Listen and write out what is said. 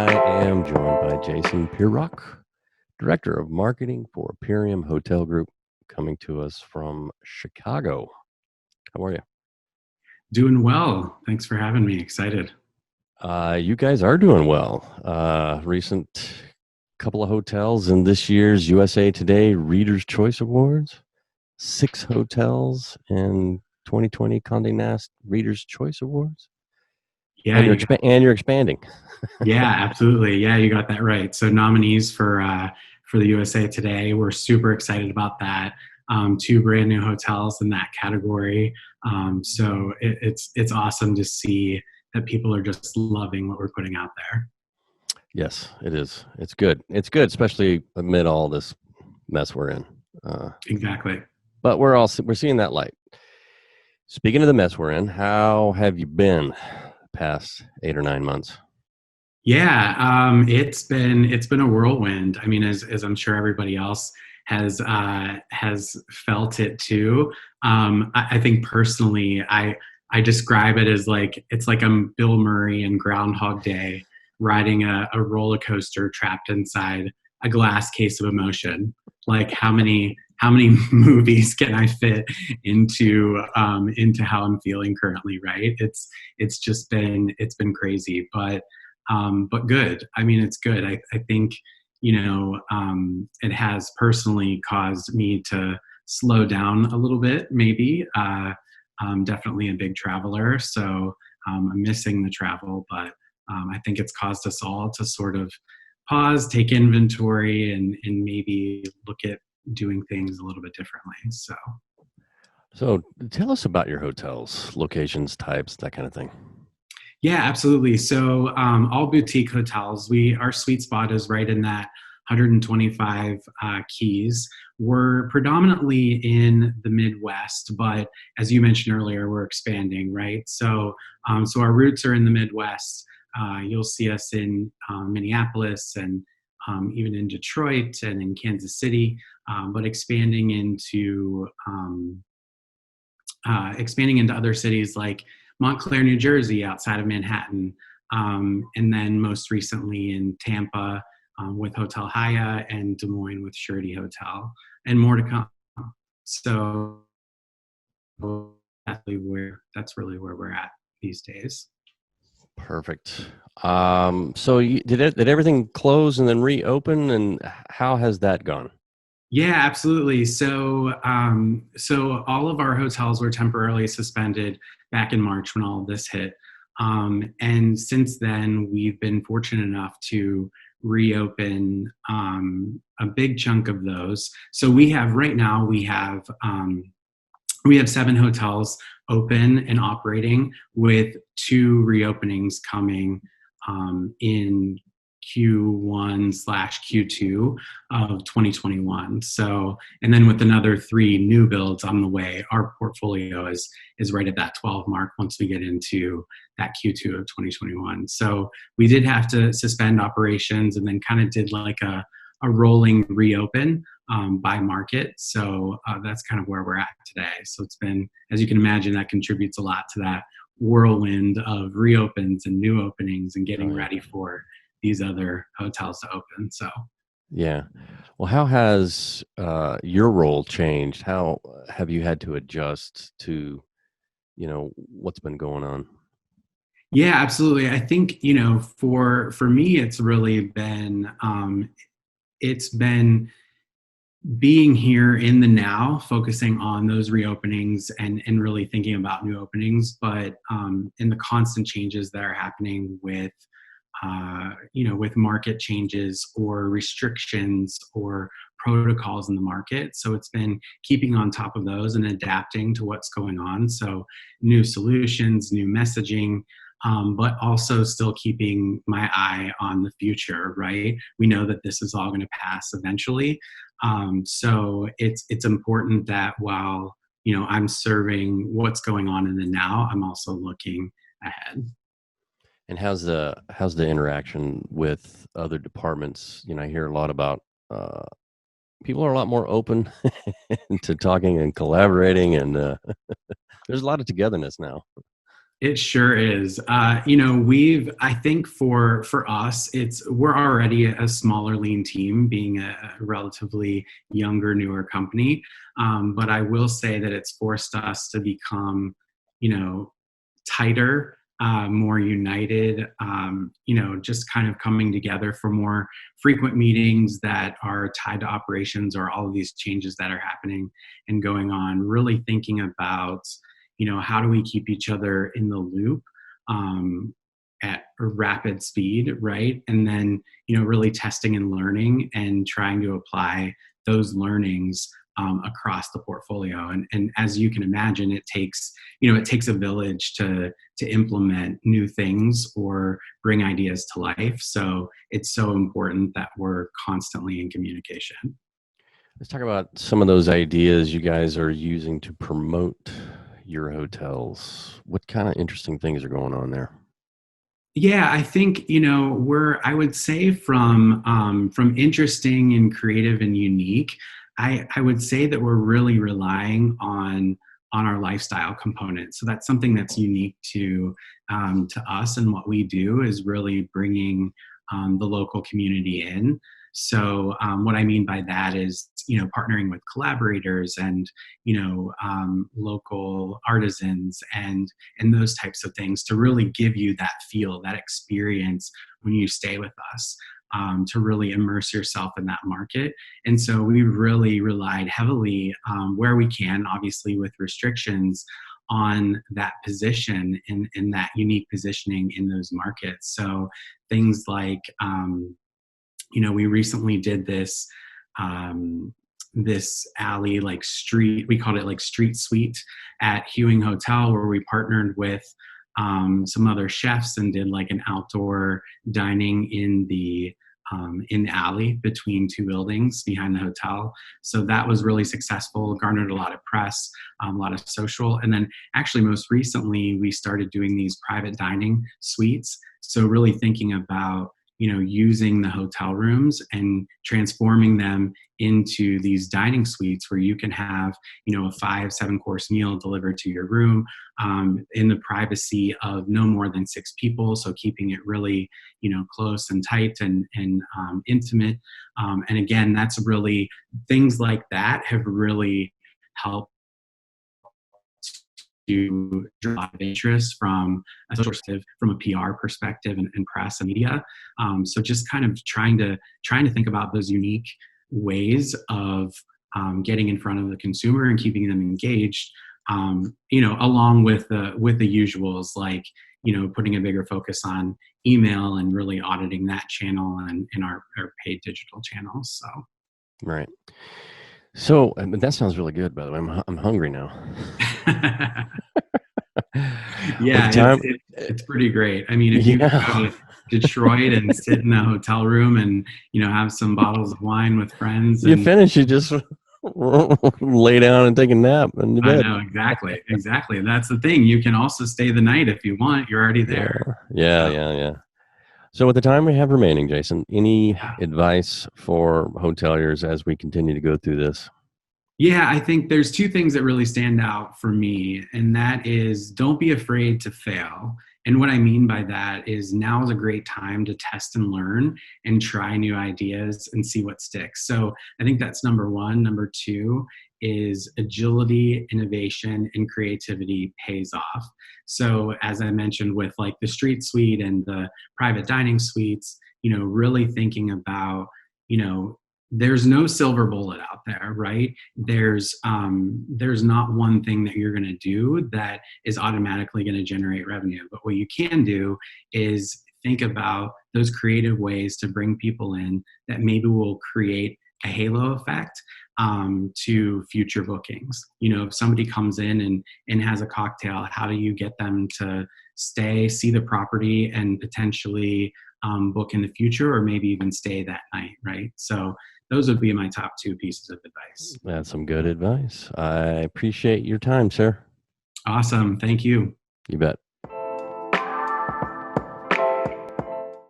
I am joined by Jason Pirock, Director of Marketing for Aparium Hotel Group, coming to us from Chicago. How are you? Doing well. Thanks for having me. Excited. You guys are doing well. Recent couple of hotels in this year's USA Today Reader's Choice Awards, 6 hotels in 2020 Condé Nast Reader's Choice Awards, Yeah, and you got you're expanding. yeah, absolutely. Yeah, you got that right. So nominees for the USA Today. We're super excited about that. Two brand new hotels in that category. So it's awesome to see that people are just loving what we're putting out there. Yes, it is. It's good. It's good, especially amid all this mess we're in. Uh, Exactly. but we're seeing that light. Speaking of the mess we're in, how have you been the past 8 or 9 months? Yeah, it's been a whirlwind. I mean, as I'm sure everybody else has felt it too. I think personally, I describe it as like it's like I'm Bill Murray in Groundhog Day riding a roller coaster trapped inside a glass case of emotion. Like how many movies can I fit into how I'm feeling currently? Right? It's been crazy, but good. I mean, it's good. I think, it has personally caused me to slow down a little bit, maybe. I'm definitely a big traveler, so I'm missing the travel, but I think it's caused us all to sort of pause, take inventory, and maybe look at doing things a little bit differently. So tell us about your hotels, locations, types, that kind of thing. Yeah, absolutely. So all boutique hotels, we our sweet spot is right in that 125 keys. We're predominantly in the Midwest, but as you mentioned earlier, we're expanding, right? So our roots are in the Midwest. You'll see us in Minneapolis and even in Detroit and in Kansas City, but expanding into other cities like Montclair, New Jersey, outside of Manhattan, and then most recently in Tampa with Hotel Haya and Des Moines with Surety Hotel, and more to come. So that's really where we're at these days. Perfect. Did everything close and then reopen, and how has that gone? Yeah, absolutely. So all of our hotels were temporarily suspended back in March when all of this hit. And since then, we've been fortunate enough to reopen a big chunk of those. So right now, we have 7 hotels open and operating with 2 reopenings coming in Q1/Q2 of 2021. So, and then with another 3 new builds on the way, our portfolio is right at that 12 mark once we get into that Q2 of 2021. So we did have to suspend operations and then kind of did like a rolling reopen by market. So that's kind of where we're at today. So it's been, as you can imagine, that contributes a lot to that whirlwind of reopens and new openings and getting Oh, yeah. ready for these other hotels to open. So Yeah. Well, how has your role changed? How have you had to adjust to, what's been going on? yeah, absolutely. I think, for me, it's been being here in the now, focusing on those reopenings and really thinking about new openings, but in the constant changes that are happening with market changes or restrictions or protocols in the market. So it's been keeping on top of those and adapting to what's going on. So new solutions, new messaging, but also still keeping my eye on the future, right? We know that this is all going to pass eventually. So it's important that while I'm serving what's going on in the now, I'm also looking ahead. And how's the interaction with other departments? I hear a lot about uh, people are a lot more open to talking and collaborating, and there's a lot of togetherness now. It sure is. I think for us, we're already a smaller, lean team, being a relatively younger, newer company. But I will say that it's forced us to become, you know, tighter, more united, just kind of coming together for more frequent meetings that are tied to operations or all of these changes that are happening and going on, really thinking about, how do we keep each other in the loop um, at a rapid speed, right? And then, really testing and learning and trying to apply those learnings across the portfolio. And as you can imagine, it takes a village to implement new things or bring ideas to life. So it's so important that we're constantly in communication. Let's talk about some of those ideas you guys are using to promote your hotels. What kind of interesting things are going on there? Yeah, I think I would say from interesting and creative and unique. I would say that we're really relying on our lifestyle component. So that's something that's unique to us, and what we do is really bringing the local community in. So what I mean by that is partnering with collaborators and local artisans and those types of things to really give you that feel, that experience when you stay with us, to really immerse yourself in that market. And so we really relied heavily, where we can, obviously with restrictions, on that position and that unique positioning in those markets. So things like, we recently did this alley, like street, we called it like street suite at Hewing Hotel, where we partnered with some other chefs and did like an outdoor dining in the alley between two buildings behind the hotel. So that was really successful, garnered a lot of press, a lot of social. And then actually most recently, we started doing these private dining suites. So really thinking about using the hotel rooms and transforming them into these dining suites where you can have, a 5-7 course meal delivered to your room, in the privacy of no more than 6 people. So keeping it really, close and tight and intimate. And again, that's really, things like that have really helped to draw a lot of interest from a social perspective, from a PR perspective, and press and media. So just kind of trying to think about those unique ways of getting in front of the consumer and keeping them engaged. Along with the usuals, like putting a bigger focus on email and really auditing that channel and in our paid digital channels. So Right. So that sounds really good, by the way. I'm hungry now. With the yeah, time, it's pretty great. I mean, if you could go yeah, to Detroit and sit in a hotel room and have some bottles of wine with friends, you and finish, you just lay down and take a nap in your I bed. know exactly. That's the thing. You can also stay the night if you want. You're already there. So Yeah. So with the time we have remaining, Jason, any yeah. advice for hoteliers as we continue to go through this? Yeah, I think there's two things that really stand out for me, and that is don't be afraid to fail. And what I mean by that is now is a great time to test and learn and try new ideas and see what sticks. So I think that's number one. Number two is agility, innovation, and creativity pays off. So as I mentioned with like the street suite and the private dining suites, really thinking about, you know, there's no silver bullet out there, right? There's not one thing that you're going to do that is automatically going to generate revenue. But what you can do is think about those creative ways to bring people in that maybe will create a halo effect to future bookings. If somebody comes in and has a cocktail, how do you get them to stay, see the property, and potentially book in the future, or maybe even stay that night, right? So those would be my top two pieces of advice. That's some good advice. I appreciate your time, sir. Awesome. Thank you. You bet.